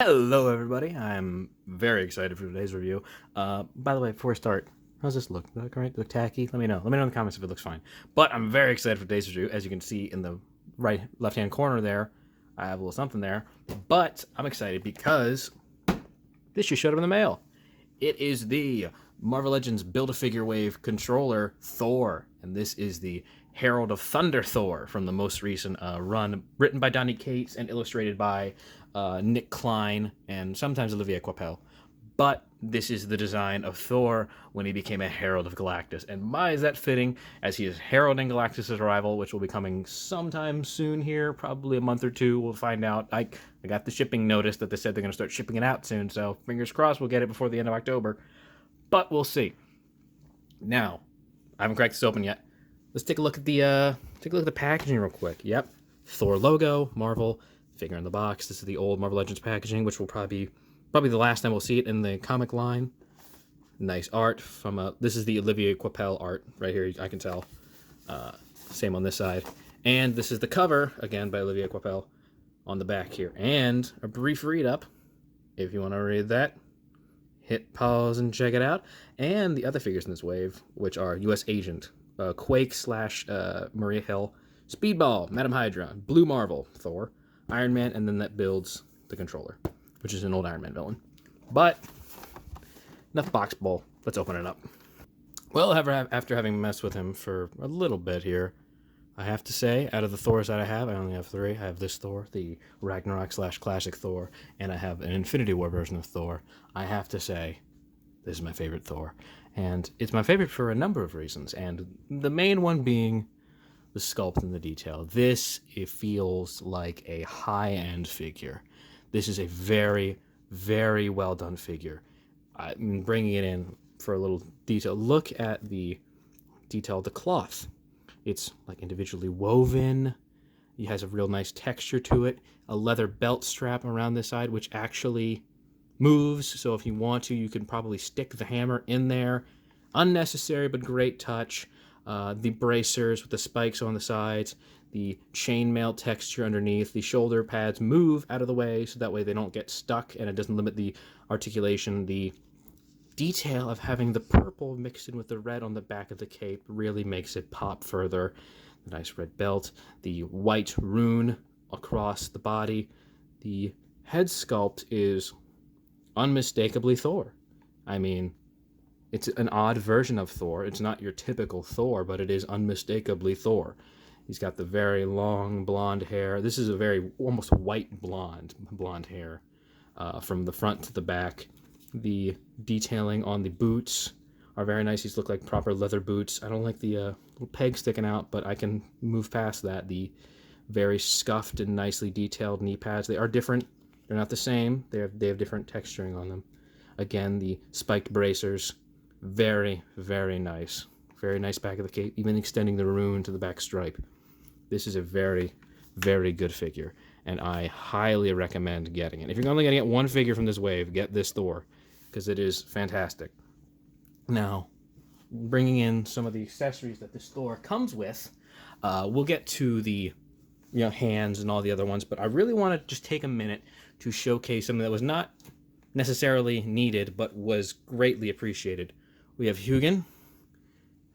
Hello, everybody. I'm very excited for today's review. By the way, before we start, how's this look? Look right? Look tacky? Let me know. Let me know in the comments if it looks fine. But I'm very excited for today's review. As you can see in the left-hand corner there, I have a little something there. But I'm excited because this just showed up in the mail. It is the Marvel Legends Build-A-Figure Wave controller Thor, and this is the Herald of Thunder Thor from the most recent run, written by Donny Cates and illustrated by Nick Klein and sometimes Olivier Coipel. But this is the design of Thor when he became a Herald of Galactus. And my, is that fitting, as he is heralding Galactus' arrival, which will be coming sometime soon here, probably a month or two. We'll find out. I got the shipping notice that they said they're going to start shipping it out soon, so fingers crossed we'll get it before the end of October. But we'll see. Now, I haven't cracked this open yet. Let's take a look at the packaging real quick. Yep, Thor logo, Marvel, figure in the box. This is the old Marvel Legends packaging, which will probably the last time we'll see it in the comic line. Nice art from this is the Olivier Coipel art right here. I can tell. Same on this side, and this is the cover again by Olivier Coipel on the back here. And a brief read up, if you want to read that. Hit pause and check it out. And the other figures in this wave, which are U.S. Agent, Quake / Maria Hill, Speedball, Madam Hydra, Blue Marvel, Thor, Iron Man, and then that builds the controller, which is an old Iron Man villain. But enough box bull. Let's open it up. Well, after having messed with him for a little bit here, I have to say, out of the Thors that I have, I only have three. I have this Thor, the Ragnarok / Classic Thor, and I have an Infinity War version of Thor. I have to say, this is my favorite Thor. And it's my favorite for a number of reasons, and the main one being the sculpt and the detail. It feels like a high-end figure. This is a very, very well-done figure. I mean, bringing it in for a little detail. Look at the detail of the cloth. It's like individually woven. It has a real nice texture to it. A leather belt strap around this side, which actually moves. So if you want to, you can probably stick the hammer in there. Unnecessary, but great touch. The bracers with the spikes on the sides. The chainmail texture underneath. The shoulder pads move out of the way, so that way they don't get stuck and it doesn't limit the articulation. The detail of having the purple mixed in with the red on the back of the cape really makes it pop further. The nice red belt, the white rune across the body. The head sculpt is unmistakably Thor. I mean, it's an odd version of Thor. It's not your typical Thor, but it is unmistakably Thor. He's got the very long blonde hair. This is a very almost white blonde hair from the front to the back. The detailing on the boots are very nice. These look like proper leather boots. I don't like the little peg sticking out, but I can move past that. The very scuffed and nicely detailed knee pads. They are different. They're not the same. They have different texturing on them. Again, the spiked bracers. Very, very nice. Very nice back of the cape, even extending the rune to the back stripe. This is a very, very good figure, and I highly recommend getting it. If you're only going to get one figure from this wave, get this Thor, because it is fantastic. Now, bringing in some of the accessories that this Thor comes with, we'll get to the hands and all the other ones, but I really want to just take a minute to showcase something that was not necessarily needed, but was greatly appreciated. We have Hugin,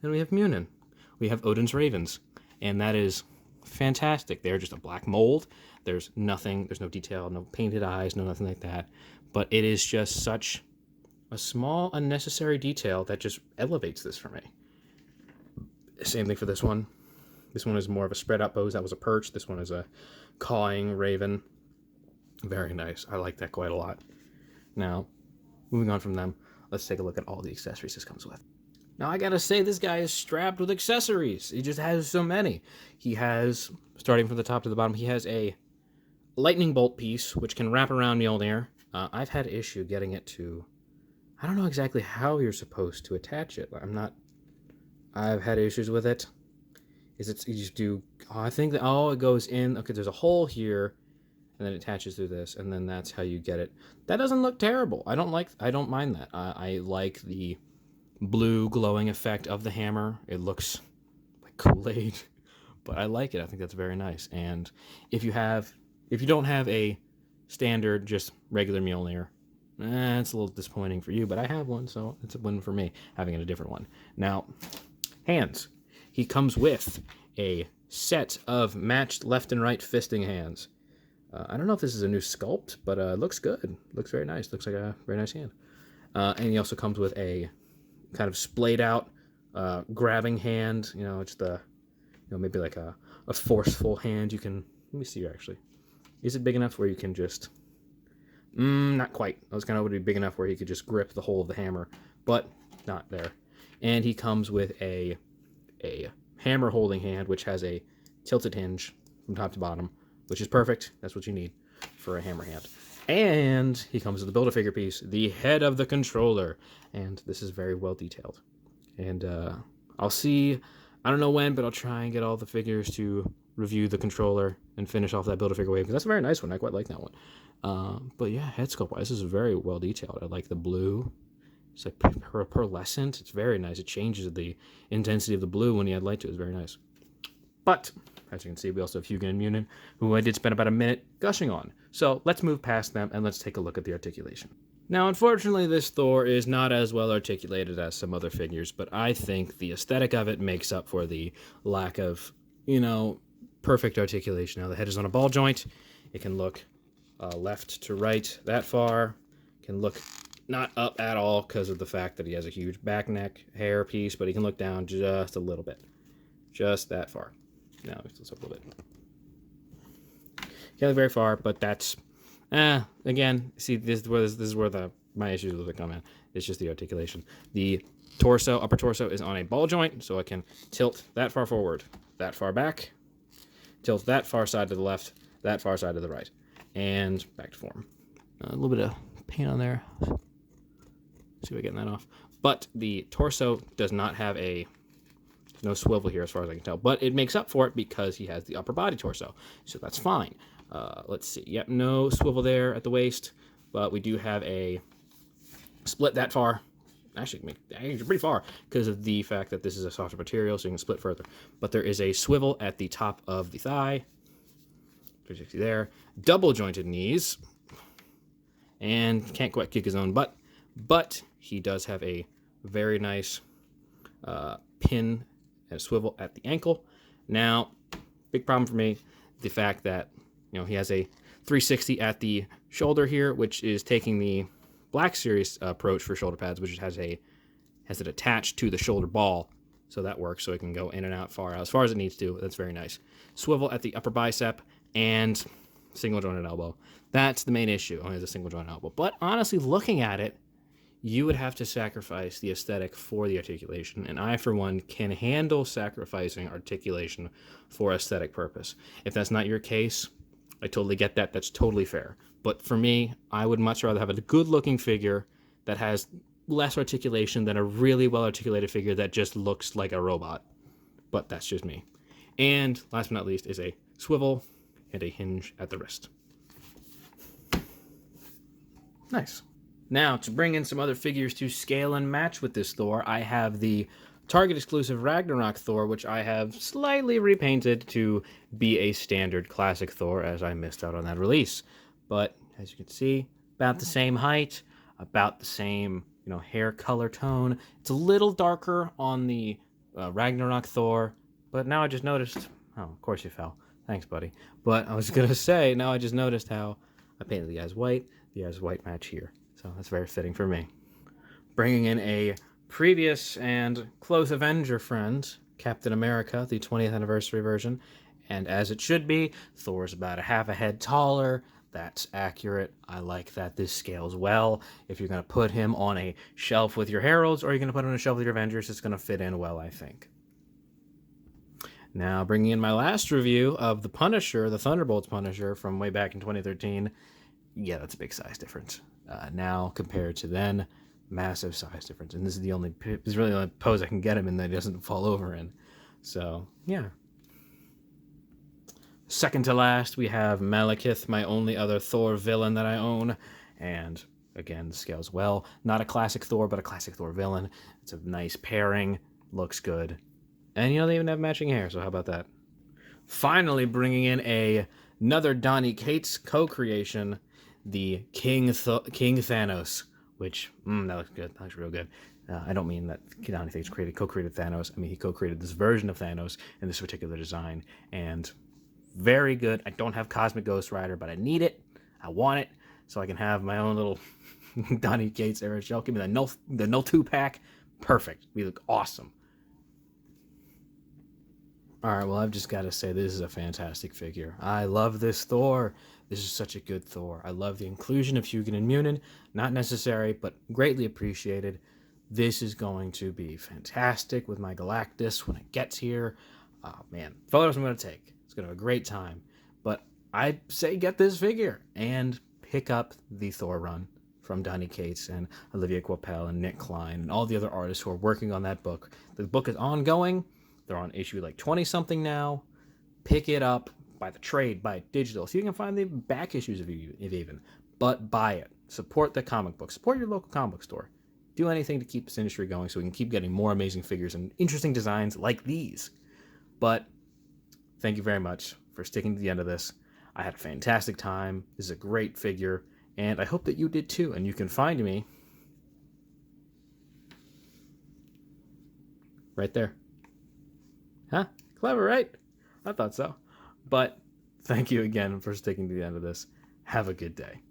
and we have Munin. We have Odin's Ravens, and that is fantastic. They're just a black mold. There's nothing, there's no detail, no painted eyes, no nothing like that. But it is just such a small, unnecessary detail that just elevates this for me. Same thing for this one. This one is more of a spread out pose. That was a perch. This one is a cawing raven. Very nice. I like that quite a lot. Now, moving on from them, let's take a look at all the accessories this comes with. Now, I gotta say, this guy is strapped with accessories. He just has so many. He has, starting from the top to the bottom, he has a lightning bolt piece, which can wrap around Mjolnir. I've had issue getting it to, I don't know exactly how you're supposed to attach it. I've had issues with it. You just do, I think that, it goes in, okay, there's a hole here, and then it attaches through this, and then that's how you get it. That doesn't look terrible. I don't mind that. I like the blue glowing effect of the hammer. It looks like Kool-Aid, but I like it. I think that's very nice. And if you don't have a standard, just regular Mjolnir. It's a little disappointing for you, but I have one, so it's a win for me, having a different one. Now, hands. He comes with a set of matched left and right fisting hands. I don't know if this is a new sculpt, but it looks good. Looks very nice. Looks like a very nice hand. And he also comes with a kind of splayed out grabbing hand. You know, it's the, maybe like a forceful hand. You can, let me see here actually. Is it big enough where you can just, not quite. I was kind of would be big enough where he could just grip the whole of the hammer, but not there. And he comes with a hammer holding hand, which has a tilted hinge from top to bottom, which is perfect. That's what you need for a hammer hand. And he comes with the Build-A-Figure piece, the head of the controller. And this is very well detailed. And I'll see, I don't know when, but I'll try and get all the figures to review the controller and finish off that Build-A-Figure wave, because that's a very nice one. I quite like that one. But yeah, head sculpt-wise, this is very well detailed. I like the blue. It's like pearlescent. It's very nice. It changes the intensity of the blue when you add light to it. It's very nice. But as you can see, we also have Hugin and Munin, who I did spend about a minute gushing on. So let's move past them and let's take a look at the articulation. Now, unfortunately, this Thor is not as well articulated as some other figures, but I think the aesthetic of it makes up for the lack of, perfect articulation. Now, the head is on a ball joint. It can look left to right that far. It can look not up at all because of the fact that he has a huge back neck hair piece, but he can look down just a little bit. Just that far. Now, let's up a little bit. Can't look very far, but that's, again, see, this is where my issues with it come in. It's just the articulation. The torso, upper torso, is on a ball joint, so I can tilt that far forward, that far back, tilt that far side to the left, that far side to the right, and back to form. A little bit of paint on there. See if I'm getting that off. But the torso does not have no swivel here as far as I can tell, but it makes up for it because he has the upper body torso, so that's fine. Let's see. Yep, no swivel there at the waist, but we do have a split that far. Actually, pretty far because of the fact that this is a softer material, so you can split further. But there is a swivel at the top of the thigh. 360 there. Double jointed knees, and can't quite kick his own butt, but he does have a very nice pin and a swivel at the ankle. Now, big problem for me, the fact that he has a 360 at the shoulder here, which is taking the Black Series approach for shoulder pads, which has it attached to the shoulder ball, so that works. So it can go in and out as far as it needs to. That's very nice. Swivel at the upper bicep and single jointed elbow. That's the main issue. Only has a single jointed elbow. But honestly, looking at it, you would have to sacrifice the aesthetic for the articulation, and I, for one, can handle sacrificing articulation for aesthetic purpose. If that's not your case, I totally get that. That's totally fair. But for me, I would much rather have a good-looking figure that has less articulation than a really well-articulated figure that just looks like a robot. But that's just me. And last but not least is a swivel and a hinge at the wrist. Nice. Now, to bring in some other figures to scale and match with this Thor, I have the Target exclusive Ragnarok Thor, which I have slightly repainted to be a standard classic Thor, as I missed out on that release. But as you can see, about the same height, about the same hair color tone. It's a little darker on the Ragnarok Thor, but now I just noticed. Oh, of course you fell. Thanks, buddy. But I was gonna say, now I just noticed how I painted the eyes white. The eyes white match here. So that's very fitting for me. Bringing in a previous and close Avenger friend, Captain America, the 20th anniversary version. And as it should be, Thor's about a half a head taller. That's accurate. I like that this scales well. If you're going to put him on a shelf with your Heralds, or you're going to put him on a shelf with your Avengers, it's going to fit in well, I think. Now, bringing in my last review of the Punisher, the Thunderbolts Punisher from way back in 2013. Yeah, that's a big size difference. Now compared to then, massive size difference, and this is really the only pose I can get him in that he doesn't fall over in. So yeah. Second to last, we have Malekith, my only other Thor villain that I own, and again, scales well. Not a classic Thor, but a classic Thor villain. It's a nice pairing, looks good, and they even have matching hair. So how about that? Finally, bringing in another Donny Cates co-creation. the King Thanos, which that looks good. That looks real good. I don't mean that Donny Cates co-created Thanos. I mean he co-created this version of Thanos in this particular design, and very good. I don't have Cosmic Ghost Rider, but I need it. I want it so I can have my own little Donny Cates era shell. Give me the no 2-pack. Perfect. We look awesome. All right, well, I've just got to say, this is a fantastic figure. I love this Thor. This is such a good Thor. I love the inclusion of Hugin and Munin. Not necessary, but greatly appreciated. This is going to be fantastic with my Galactus when it gets here. Oh, man. Photos I'm going to take. It's going to have a great time. But I say get this figure and pick up the Thor run from Donny Cates and Olivia Coipel and Nick Klein and all the other artists who are working on that book. The book is ongoing. They're on issue like 20-something now. Pick it up, buy the trade, buy it digital. See if you can find the back issues if even. But buy it. Support the comic book. Support your local comic book store. Do anything to keep this industry going so we can keep getting more amazing figures and interesting designs like these. But thank you very much for sticking to the end of this. I had a fantastic time. This is a great figure, and I hope that you did too. And you can find me right there. Huh? Clever, right? I thought so. But thank you again for sticking to the end of this. Have a good day.